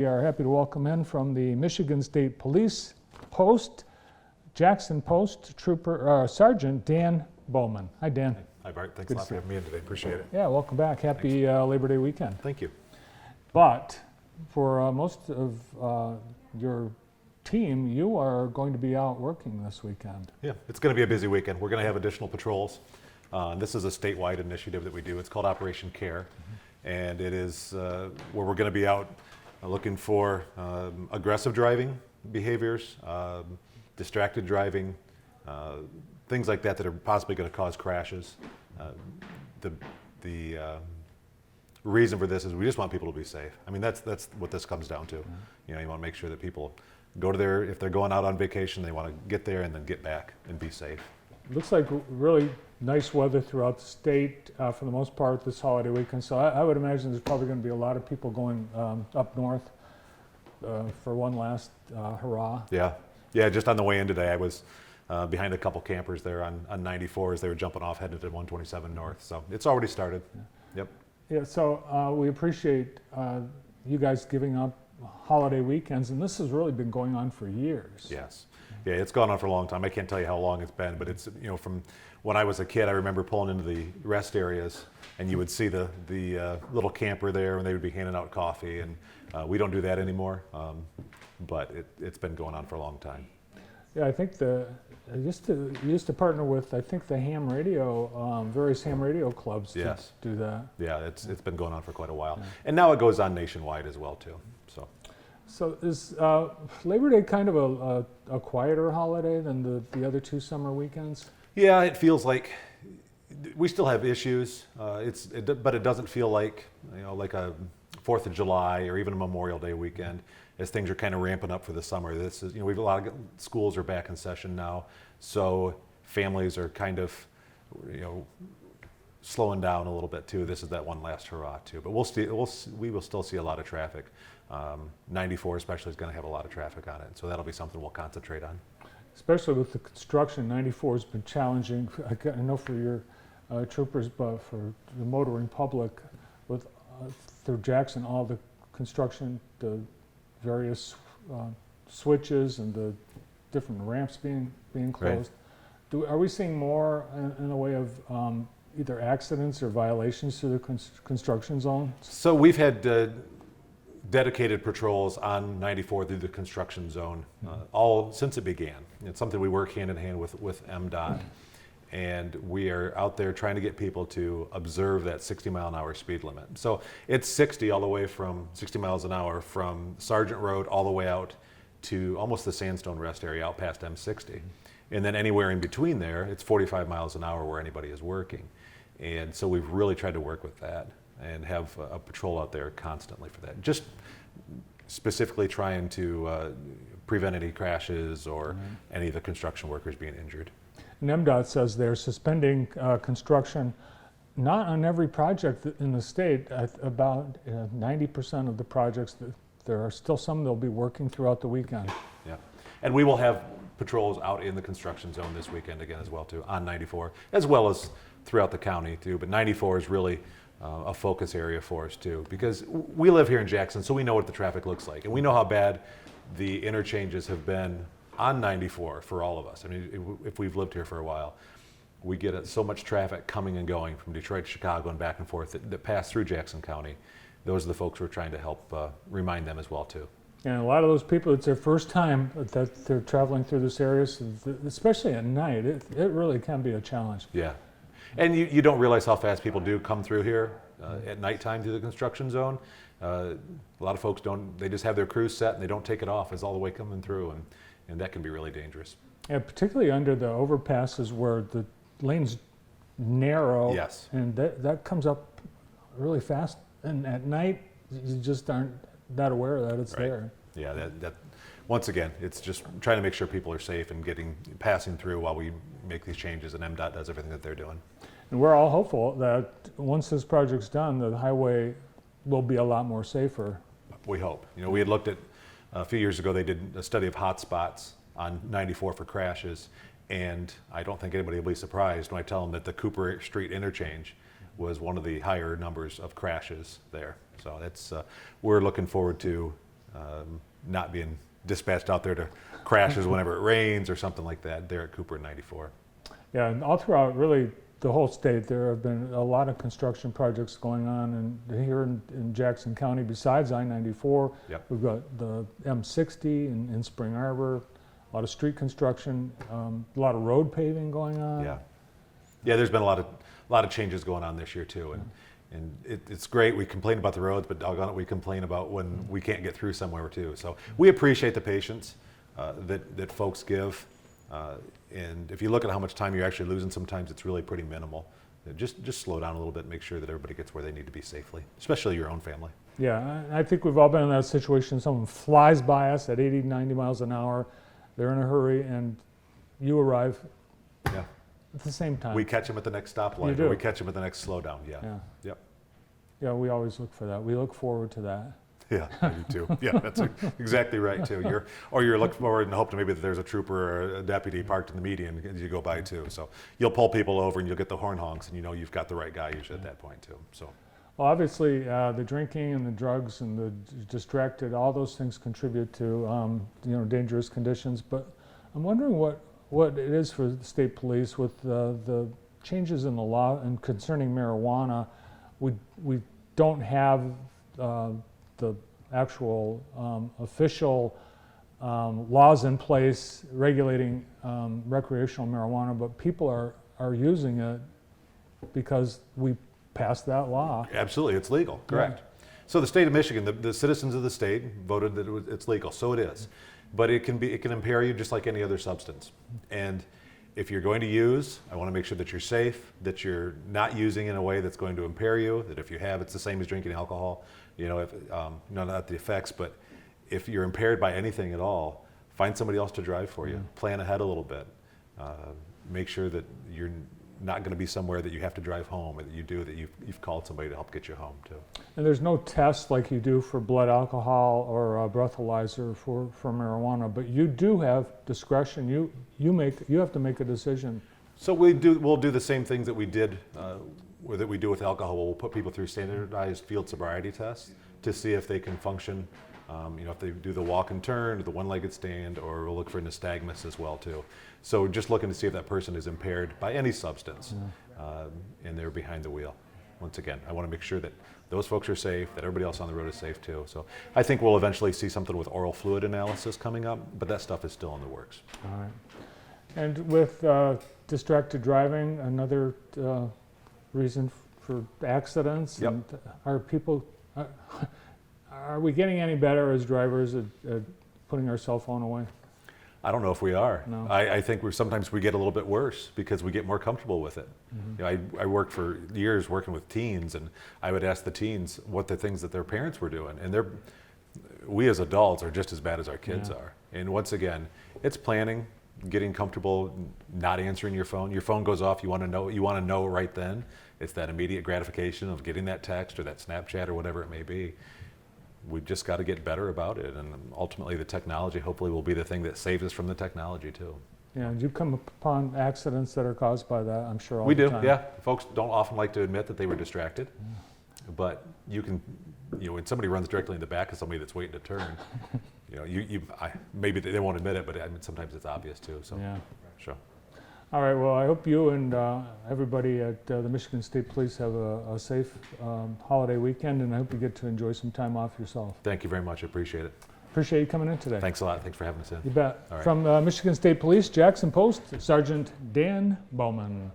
We are happy to welcome in from the Michigan State Police Post, Jackson Post, Sergeant Dan Bowman. Hi, Dan. Hi, Bart. Thanks a lot for having me in today. Appreciate it. Yeah, welcome back. Happy Labor Day weekend. Thank you. But for most of your team, you are going to be out working this weekend. Yeah, it's going to be a busy weekend. We're going to have additional patrols. This is a statewide initiative that we do. It's called Operation CARE, and it is where we're going to be out looking for aggressive driving behaviors, distracted driving, things like that are possibly going to cause crashes. The reason for this is we just want people to be safe. I mean, that's what this comes down to. You know, you want to make sure that people go to if they're going out on vacation, they want to get there and then get back and be safe. Looks like really nice weather throughout the state for the most part this holiday weekend. So I would imagine there's probably going to be a lot of people going up north for one last hurrah. Yeah. Just on the way in today, I was behind a couple campers there on 94 as they were jumping off headed to 127 north. So it's already started. Yep. Yeah. So we appreciate you guys giving up holiday weekends, and this has really been going on for years. Yes. Yeah, it's gone on for a long time. I can't tell you how long it's been, but it's, you know, from when I was a kid, I remember pulling into the rest areas and you would see the little camper there and they would be handing out coffee, and we don't do that anymore, but it's been going on for a long time. Yeah, I think I used to partner with, I think, the ham radio, various ham radio clubs to do that. Yeah, it's been going on for quite a while. Yeah. And now it goes on nationwide as well too. So is Labor Day kind of a quieter holiday than the other two summer weekends? Yeah, it feels like we still have issues, but it doesn't feel like, you know, like a 4th of July or even a Memorial Day weekend, as things are kind of ramping up for the summer. This is, you know, we've a lot of schools are back in session now, so families are kind of, you know, slowing down a little bit too. This is that one last hurrah too, but we will still see a lot of traffic. 94 especially is going to have a lot of traffic on it, so that'll be something we'll concentrate on. Especially with the construction, 94 has been challenging. I know for your troopers, but for the motoring public, with through Jackson, all the construction, the various switches and the different ramps being closed. Right. Are we seeing more in the way of either accidents or violations to the construction zone? So we've had dedicated patrols on 94 through the construction zone all since it began. It's something we work hand in hand with MDOT, and we are out there trying to get people to observe that 60-mile-an-hour speed limit. So it's 60 all the way from 60 miles an hour from Sargent Road all the way out to almost the Sandstone Rest area out past M60. And then anywhere in between there, it's 45 miles an hour where anybody is working. And so we've really tried to work with that and have a patrol out there constantly for that. Just specifically trying to prevent any crashes or any of the construction workers being injured. And MDOT says they're suspending construction, not on every project in the state. About 90% of the projects, there are still some that'll be working throughout the weekend. Yeah, and we will have patrols out in the construction zone this weekend again as well too, on 94, as well as throughout the county too, but 94 is really a focus area for us too, because we live here in Jackson, so we know what the traffic looks like, and we know how bad the interchanges have been on 94 for all of us. I mean, if we've lived here for a while, we get so much traffic coming and going from Detroit to Chicago and back and forth that pass through Jackson County. Those are the folks we're trying to help remind them as well too. And a lot of those people, it's their first time that they're traveling through this area, especially at night. It really can be a challenge. Yeah. And you don't realize how fast people do come through here at nighttime through the construction zone. A lot of folks they just have their crews set and they don't take it off as all the way coming through, and that can be really dangerous. Yeah, particularly under the overpasses where the lane's narrow. Yes. And that comes up really fast, and at night you just aren't that aware that it's there. Yeah, that once again, it's just trying to make sure people are safe and passing through while we make these changes, and MDOT does everything that they're doing. And we're all hopeful that once this project's done, the highway will be a lot more safer. We hope. You know, we had looked at, a few years ago, they did a study of hot spots on 94 for crashes, and I don't think anybody will be surprised when I tell them that the Cooper Street interchange was one of the higher numbers of crashes there. So that's we're looking forward to not being dispatched out there to crashes whenever it rains or something like that there at Cooper and 94. Yeah, and all throughout really the whole state, there have been a lot of construction projects going on, and here in Jackson County, besides I-94, Yep. we've got the M60 in Spring Arbor, a lot of street construction, a lot of road paving going on. Yeah, there's been a lot of changes going on this year too, and it's great. We complain about the roads, but doggone it, we complain about when we can't get through somewhere too. So we appreciate the patience that folks give, and if you look at how much time you're actually losing, sometimes it's really pretty minimal. Just slow down a little bit, make sure that everybody gets where they need to be safely, especially your own family. Yeah, I think we've all been in that situation. Someone flies by us at 80, 90 miles an hour. They're in a hurry, and you arrive Yeah. at the same time. We catch them at the next stoplight, You do. or we catch them at the next slowdown. Yeah. Yeah. Yep. Yeah, we always look for that. We look forward to that. Yeah, I do too. Yeah, that's exactly right too. You're looking forward and hope to maybe that there's a trooper or a deputy parked in the median as you go by too. So you'll pull people over and you'll get the horn honks, and you know you've got the right guy usually at that point too. So Well, obviously, the drinking and the drugs and the distracted, all those things contribute to dangerous conditions. But I'm wondering what it is for the state police with the changes in the law and concerning marijuana. We don't have the actual official laws in place regulating recreational marijuana, but people are using it because we passed that law. absolutely, it's legal. Correct. So the state of Michigan, the citizens of the state voted that it's legal, so it is. But it can impair you just like any other substance. And if you're going to use, I want to make sure that you're safe, that you're not using in a way that's going to impair you, that if you have, it's the same as drinking alcohol. Not the effects, but if you're impaired by anything at all, find somebody else to drive for you. Plan ahead a little bit. Make sure that you're not going to be somewhere that you have to drive home, or that you've called somebody to help get you home too. And there's no test like you do for blood alcohol or a breathalyzer for marijuana, but you do have discretion. You have to make a decision. So we'll do the same things that we did, or that we do with alcohol. We'll put people through standardized field sobriety tests to see if they can function. If they do the walk and turn, or the one-legged stand, or we'll look for nystagmus as well too. So just looking to see if that person is impaired by any substance, and they're behind the wheel. Once again, I want to make sure that those folks are safe, that everybody else on the road is safe too. So I think we'll eventually see something with oral fluid analysis coming up, but that stuff is still in the works. All right. And with distracted driving, another reason for accidents. Yep. And are we getting any better as drivers at putting our cell phone away? I don't know if we are. No. I think sometimes we get a little bit worse because we get more comfortable with it. I worked for years working with teens, and I would ask the teens what the things that their parents were doing, and we as adults are just as bad as our kids are. And once again, it's planning, getting comfortable, not answering your phone. Your phone goes off, you want to know right then. It's that immediate gratification of getting that text or that Snapchat or whatever it may be. We've just got to get better about it, and ultimately the technology hopefully will be the thing that saves us from the technology too. Yeah, do you come upon accidents that are caused by that? I'm sure all We the do, time. yeah. Folks don't often like to admit that they were distracted, but you can, when somebody runs directly in the back of somebody that's waiting to turn, maybe they won't admit it, but sometimes it's obvious too. So, Yeah. sure. All right, well, I hope you and everybody at the Michigan State Police have a safe holiday weekend, and I hope you get to enjoy some time off yourself. Thank you very much. I appreciate it. Appreciate you coming in today. Thanks a lot. Thanks for having us in. You bet. All right. From Michigan State Police, Jackson Post, Sergeant Dan Bowman.